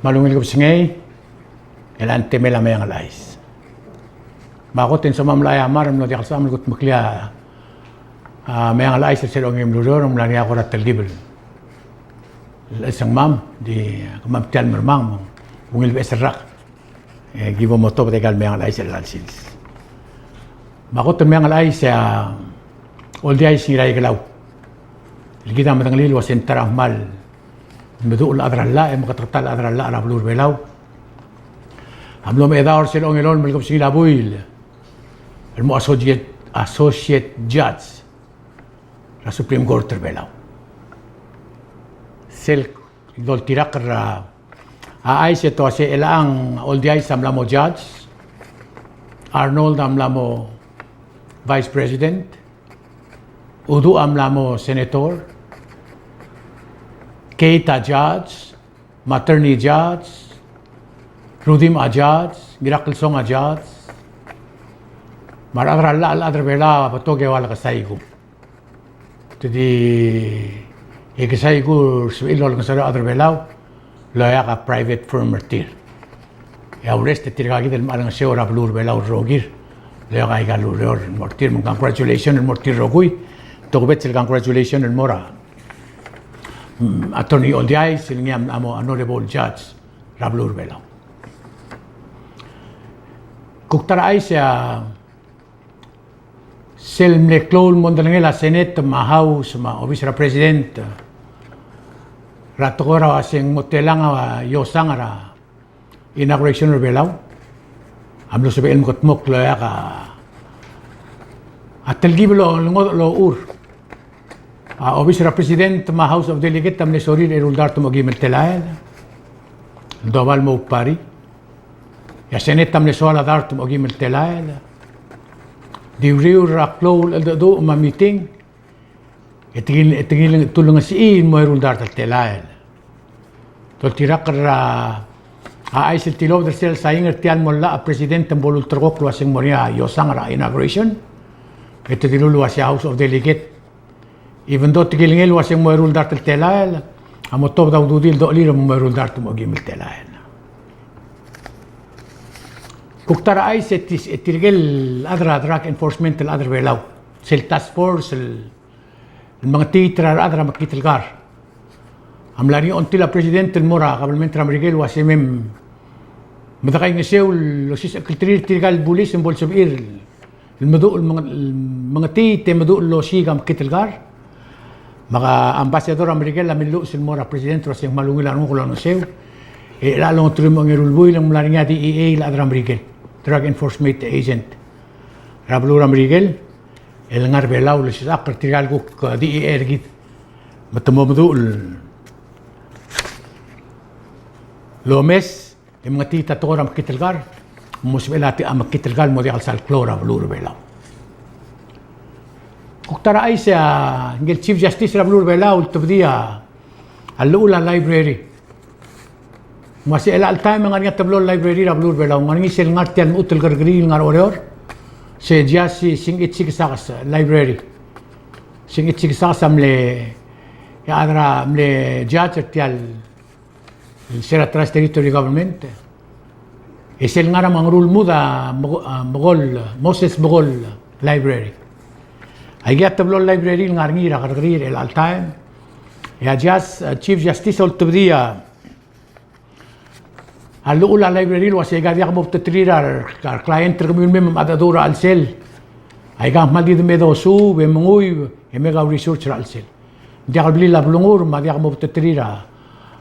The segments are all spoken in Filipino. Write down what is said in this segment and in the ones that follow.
malungil ko singay, elante mela mayang alais. Makotin sa mamlaya maram no di kalsam likot makliya mayang alais sa silong yung lulur, mulani ako rat talibel. Isang mam, di kumamtian mermang, mungil beserak. Gibo mo to pategal mayang alais sa lalsils. Makotin mayang alais sa all di ay siray galaw. Ligita matang lilo sentara mal. Medul adralla makatratal adralla ala blur belaw. Amlo me daor silong ilon melkop sila buil. Mo associate judge la Supreme Court belaw. Sel dol tirak ra ay se to se elang all di ay samlamo judge. Arnold amlamo vice president. Udu amlamo senator. Keita judge, Materni judge, Rudim a judge, Miracle Song a judge. Mararala al-adra bela patoge wala kasaygo. Jadi ikasaygo suilo lang sa adra belaw, loya ka private firm martir. Ya ureste tirgagi del malang seo rablur belaw rogir. Loya ka igalur martir mong congratulations martir rogui. Tokbet sil congratulations mora. Attorney Oldiay, silingam amo honorable judge Rablur Belaw. Kuktara ay siya selmle klol mondalangela Senate ma House ma Office ra President ratokora asing motelanga yosangara inauguration Belaw. Amlo sabi elmot moklo ya ka atalgiblo lo ur. Office ra President ma House of Delegate tamne sorir erul dar tumagi meltelael. Doval mo pari. Ya Senate tamne soala dar tumagi meltelael. Diuriu ra klol do ma meeting. Etigil tulungan siin mo erul dar telael. Tol tirak ra ay sil tilov der sel sayinger tian molla a President tambolul trok wasing moria yosang ra inauguration. Ito dilulu si House of Delegate. Even though tigilingil wasing mo erul dar telael, amo top daw dudil do liro mo erul dar tumagi meltelael. Kuktara ay setis etirgel adra drug enforcement el adra belaw. Sel task force el mga titra adra makitilgar. Amlari on tila president el mora kabalment ramrigel wasimem madakay nga sew lo sis sekretary tirgal bulis en bolsabir el madu mga tite madu lo sigam kitilgar. Maka ambasador Amerikel lamin lu sil mora president ros yang malungilan ko lang sew. Lalong trimo ng irulbuy lang mula nga DEA la adra Amerikel. Drug Enforcement Agent. Rablur Amerikel el ngar belaw lo sis akar tirgal ko DEA ergit. Matamo madul. Lomes yung mga tita tora makitilgar. Musibelati ang makitilgar mo di kalsal klora blur belaw. Kuktara ay siya, ngel Chief Justice Rablur Belaw, tubdiya, alula library. Masi elal time nga tablo library Rablur Belaw, nga ngisel ngartian utul gargril nga oreor, si Jasi singit sigisakas library. Singit sigisakas amle, adra amle judge tial, Sierra Trust Territory Government. Isel nga ramang rule muda, Moses Bogol Library. Ay get tablo library ng arngira kargrir el all time. Ya Chief Justice ol tubdiya. Alula library was ay gadi akbo tetrira client termin mem adadura al sel. Ay gam madi de medo su be munguy e mega research al sel. Di akabli la blungur madi akbo tetrira.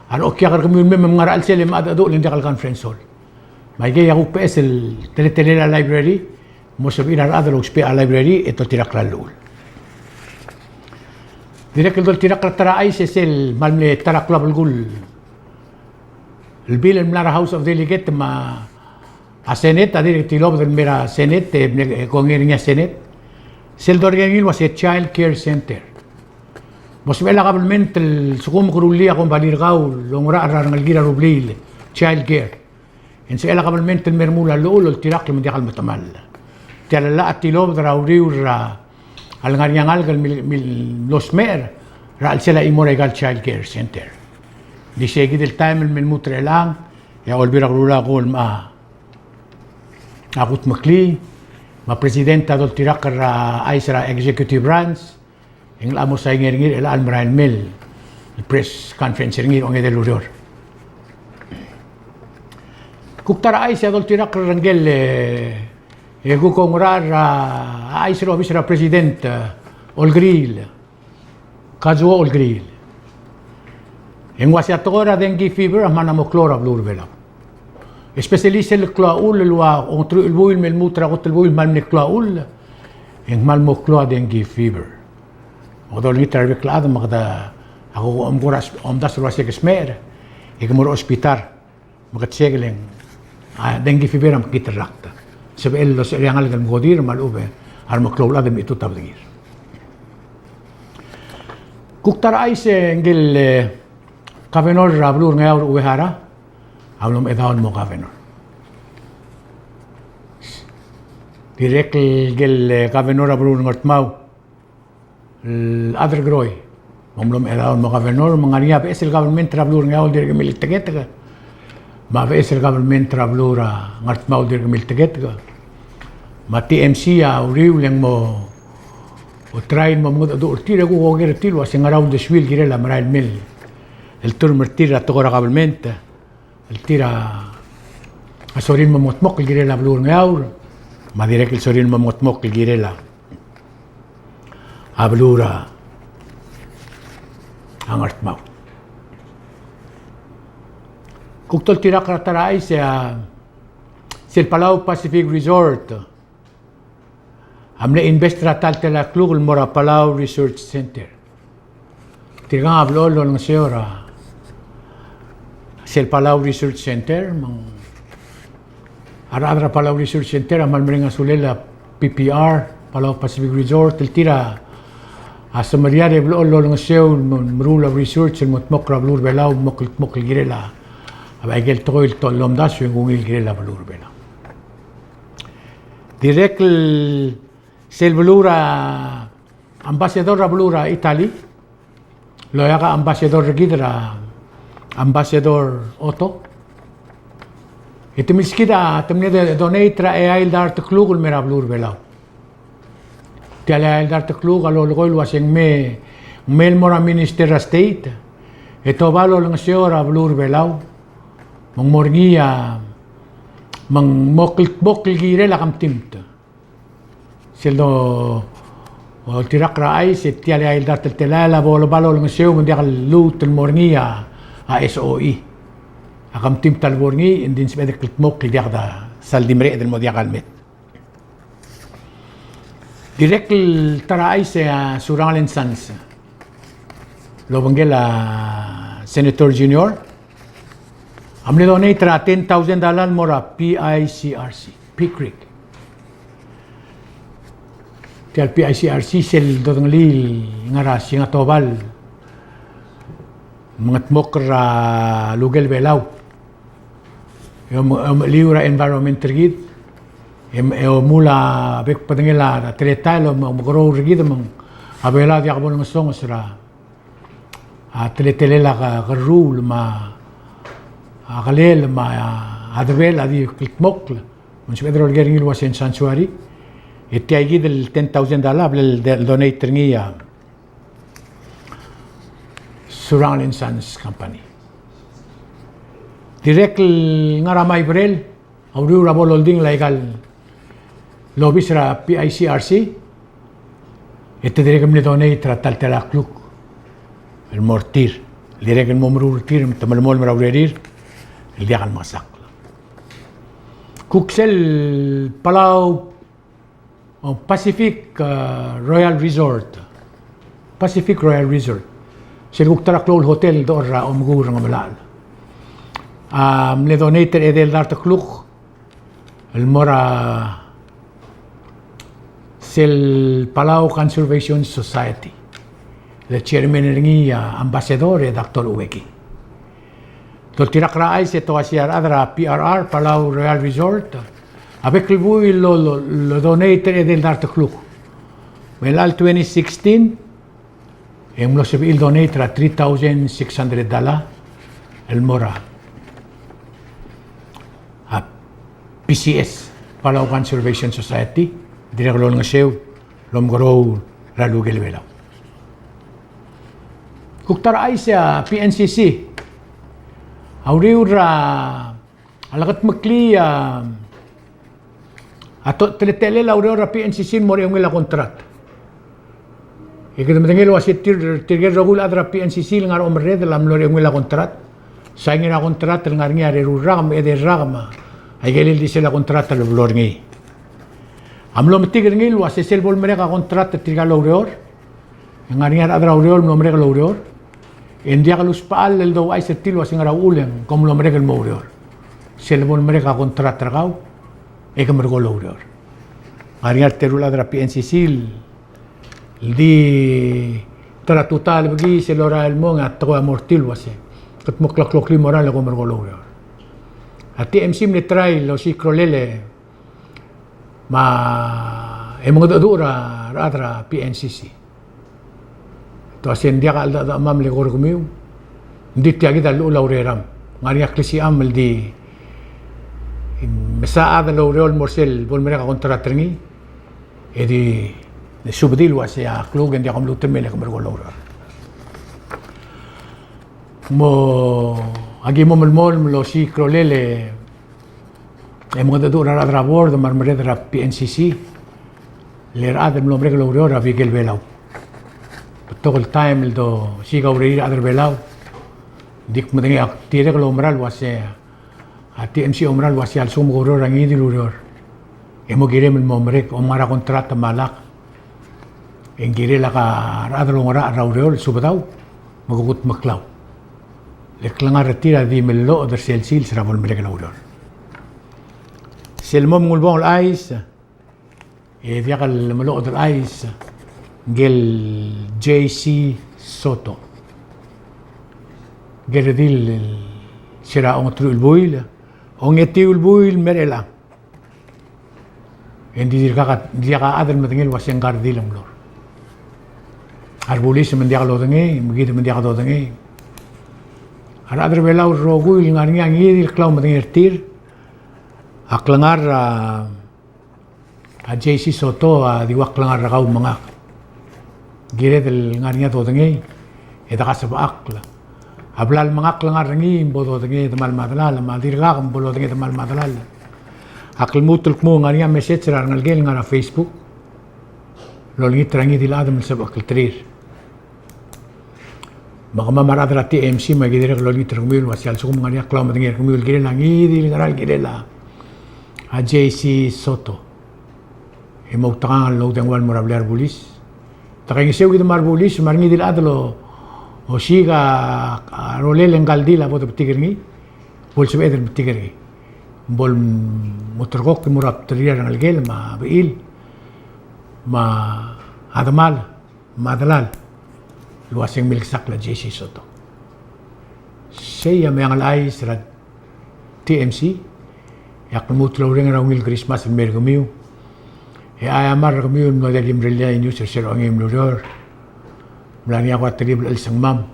An okya karmin mem ngara al sel ma adadu lindi kal conference hall. May gaya ko PS el teletela library mo sabina adalo spe a library ito tirakla lul. Direk el tirak tara ay sel malme tarak labulgul. El bill el mlara House of Delegate ma a Senate adir tilob del mera Senate kongerinya Senate. Sel dorgengil was a child care center. Mosbela government el sukum kurullia kon balirgaw longra arang gira rublil child care. En sela government el mermula lul el tirak el medical matamal. Tiala tilob drauriur al ngariang algal los mer ra al sela imoregal child care center. Di segi del time min mutre lang Ya olbira rula ko akut makli ma presidenta dol tirakar ay sa executive branch ing amo sa ngir el almrail mil press conference ngir ong edel udor kuktara ay sa dol tirakar rangel egu kongrar ay sa officer president Olgril Kazuo Olgril ing wasiatora dengue fever amana mo clora blur vela especialista el claul lwa ontru el buil mel mutra got el buil mal ne claul ing mal mo cloa dengue fever odol litar be clad magda ako amgoras das ruasek smer igmur hospital magat segeleng dengue fever am kitrakta sebe el los yang al godir mal ube al mo claul adem itu tabdir kuktar ay se ngel Kavenor rablur ngayon uwehara, ablom edahon mo Kavenor. Direk gel Kavenor rablur ngortmaw, other groy, ablom edahon mo Kavenor, mangariya pa el government rablur ngayon direk militeget ka, ma pa el government rablur ngortmaw direk militeget ka, ma TMC uriw lang mo, o train mo mga urtira ko kogir tilo, asing around the swil girela maral mil. El turmer tira togorabilmente, el tira a sorin mamotmok el girela blur ngaur, ma direk el sorin mamotmok el girela a blura ang artmaw. Kuktol tira karataray sa el Palau Pacific Resort, amne investra tal tela klugul mora Palau Research Center. Tira nga blolo ng siyora, el Palau Research Center, Aradra Palau Research Center, Malmeringa Sulela, PPR, Palau Pacific Resort, el tira sa Maria de Blolo ng Seul, Mrula Research, el Motmokra Blur Belau, Mokil Girela, Abagel Toil, Lomdas, yung Gungil Girela Blur Belau. Direk el Blura, Ambassador Blura Italy, Loyaga Ambassador Gidra, Ambassador Otto. Ito miskida, temne donate ra ay dart klugul mera blur belau. Tiala ay dart klug alo logol waseng mel mora minister state. Ito balo lang siora blur belau. Mang morgia mang mokil gire la kam timta. Seldo o tirakra ay se tiala ay dart telala bolo balo lang siyo mundi kal lut el morgia. SOE. Akam tim talborngi indin sibedek klitmok klidiakda saldimre del modia kalmet. Direk taraay sa Surangalen Sans. Lobangela Senator Junior. Amne donate tra $10,000 mora PICRC, PCRIC. Tial PICRC sel dodongli ngaras nga tobal. Mga tmokra lugel belaw. Yung liura environment rigid. Yung mula bek padangila teletalo magro rigid mang abela di ako ng song sira. Teletelela ka rule ma akalel ma advel adi klikmok. Mas pedro gering ilwa sen sanctuary. Iti ay gid $10,000 bel donate ngiya. Surangalen Sons Company. Direk nga ramay brel, auriw rabo lolding legal lobis ra PICRC, ito direk ang donate ra taltala kluk, el mortir, direk ang momrurtir, tamalmol marawrerir, el diakan masak. Kuksel Palau Pacific Royal Resort, Pacific Royal Resort. Silguk Taraklol Hotel doorra umgur ng malal. Le donator edel dart kluk el mora sel Palau Conservation Society. Le chairman niya ambassador Dr. Uweki. Tol tirakra ay se to asiar adra PRR Palau Royal Resort. Avec lui le donator edel dart kluk. Well 2016 yung lo sabi il donate ra $3,600 el mora PCS, Palau Conservation Society, direk lo nga sew, lom gorow, ralu gelwelaw. Kuktara ay sa PNCC, awriw ra, alakat makli, ato teletele awriw ra PNCC mo rin yung kontrat. Ikadamtangil wasi tirger rogul adra PNCC ngar omre dalam lo yung kontrat. Sa ingin na kontrat ngar nga ruragam ederagam ay gelil di sila kontrat lo blor ngi. Amlo matiger ngil wasi selbol mereka kontrat tirga lo reor. Ngar nga adra reor lo mereka lo reor. India kalus paal el do ay setil wasi ngar uleng kom lo mereka mo reor. Selbol mereka kontrat tragaw e kam lo reor. Ngar nga terul adra PNCC di tara total bagi selora el mo nga tawa mortil wase kat mo klok li moral ko mergolo at TMC ni try lo si krolele ma emong dura radra PNCC to asen dia kal da mam le gor kumiu ndi tiagi dal ulaw reram ngari aklisi amal di mesa ada lo reol morsel bol mereka kontrat ringi edi subdil wasi aklugen dia kamlu temele kamergolo mo agi mo melmol lo si krolele e mo dadu ra board marmere ra PNCC le adem lo mergolo ra vigel belau togol time do si gauri adar belau dik mo dengi tire lo umral wasi TMC umral wasi al sum goro rangi di luror e mo gire mo merek o mara kontrata malak en gire la ka radro ngora raureol subadaw magugut maklaw leklangar retira di mello der selsil sera vol mereka lauror selmom ngulbong al ais e viakal mello der ais gel JC Soto geredil sera on trul buil on etul buil merela en dir ka adel matengel wasen gardilam lor arbulis mendiak lo dengi begitu mendiak lo dengi ada adre belau rogu ngar ngi ngi klau mengertir aklangar a JC Soto di waklangar ragau mangak gire del ngar ngi to dengi eta kasab akla ablal mangak langar ngi bodo dengi temal madalal madir gam bolo dengi temal madalal akal mutul mo ngar ngi message rar ngal ngar Facebook lo ngi trangi di ladam sab akal trir baka mamaradra TMC magidire lo ni termil wasial sukum ngania klau madengir kumil gire langi di ngaral gire la a JC Soto e mo tangan lo dengwal morabler bulis takangi sew gitu mar bulis marngi dil adlo o siga role lengal dila bodo tigirngi bol sebe eder tigirngi bol motorgok murab triya ngal gel ma bil ma adamal madalal luasing milik sakla JC Soto. Siya may ang alay sa TMC. Yak namutulaw rin ang ngil Christmas ang meron kamiyo. E ayamar kamiyo mga dalim rilya inyo sa siro ang imluryor. Mula niya ako at talibal alisang mam.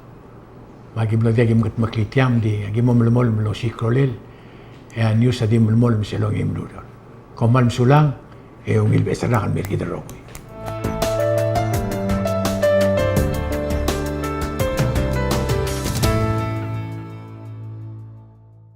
Magim na diagim kat maklitiam di agim mo malmol malo si krolel. E anyo sa di malmol misilo ang imluryor. Kumal msulang e ungil besarakan mirkidarokwi.